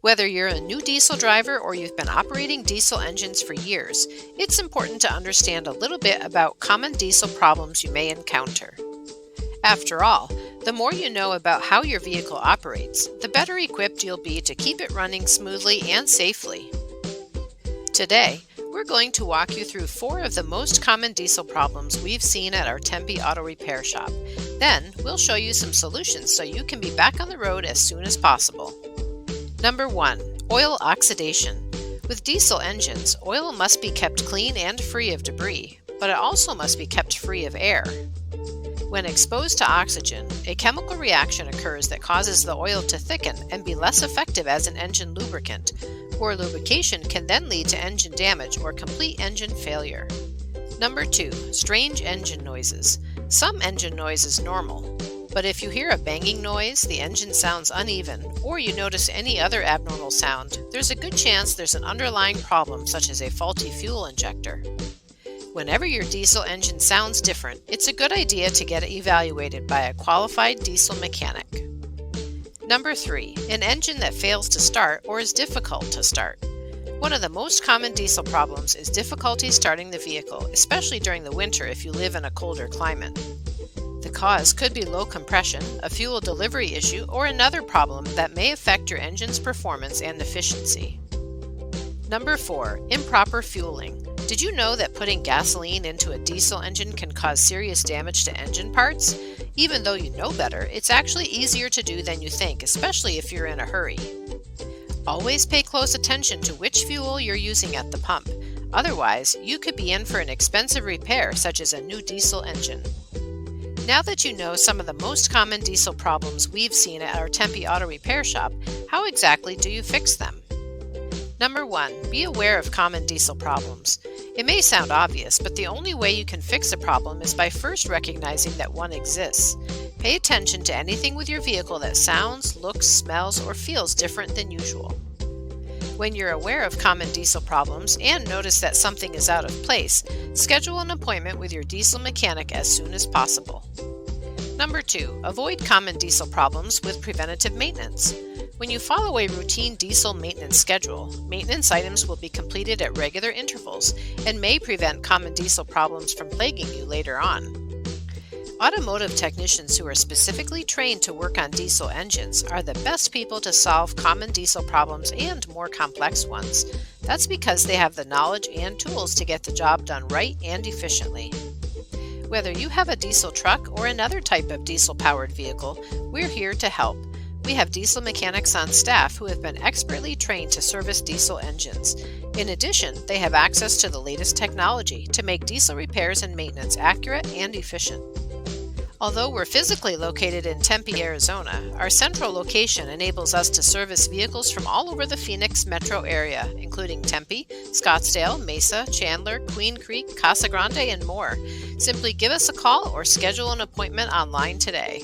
Whether you're a new diesel driver or you've been operating diesel engines for years, it's important to understand a little bit about common diesel problems you may encounter. After all, the more you know about how your vehicle operates, the better equipped you'll be to keep it running smoothly and safely. Today, we're going to walk you through 4 of the most common diesel problems we've seen at our Tempe auto repair shop. Then, we'll show you some solutions so you can be back on the road as soon as possible. Number 1. Oil oxidation. With diesel engines, oil must be kept clean and free of debris, but it also must be kept free of air. When exposed to oxygen, a chemical reaction occurs that causes the oil to thicken and be less effective as an engine lubricant. Poor lubrication can then lead to engine damage or complete engine failure. Number 2. Strange engine noises. Some engine noise is normal, but if you hear a banging noise, the engine sounds uneven, or you notice any other abnormal sound, there's a good chance there's an underlying problem such as a faulty fuel injector. Whenever your diesel engine sounds different, it's a good idea to get it evaluated by a qualified diesel mechanic. Number 3. An engine that fails to start or is difficult to start. One of the most common diesel problems is difficulty starting the vehicle, especially during the winter if you live in a colder climate. The cause could be low compression, a fuel delivery issue, or another problem that may affect your engine's performance and efficiency. Number 4. Improper fueling. Did you know that putting gasoline into a diesel engine can cause serious damage to engine parts? Even though you know better, it's actually easier to do than you think, especially if you're in a hurry. Always pay close attention to which fuel you're using at the pump. Otherwise, you could be in for an expensive repair such as a new diesel engine. Now that you know some of the most common diesel problems we've seen at our Tempe auto repair shop, how exactly do you fix them? Number 1. Be aware of common diesel problems. It may sound obvious, but the only way you can fix a problem is by first recognizing that one exists. Pay attention to anything with your vehicle that sounds, looks, smells, or feels different than usual. When you're aware of common diesel problems and notice that something is out of place, schedule an appointment with your diesel mechanic as soon as possible. Number 2. Avoid common diesel problems with preventative maintenance. When you follow a routine diesel maintenance schedule, maintenance items will be completed at regular intervals and may prevent common diesel problems from plaguing you later on. Automotive technicians who are specifically trained to work on diesel engines are the best people to solve common diesel problems and more complex ones. That's because they have the knowledge and tools to get the job done right and efficiently. Whether you have a diesel truck or another type of diesel-powered vehicle, we're here to help. We have diesel mechanics on staff who have been expertly trained to service diesel engines. In addition, they have access to the latest technology to make diesel repairs and maintenance accurate and efficient. Although we're physically located in Tempe, Arizona, our central location enables us to service vehicles from all over the Phoenix metro area, including Tempe, Scottsdale, Mesa, Chandler, Queen Creek, Casa Grande, and more. Simply give us a call or schedule an appointment online today.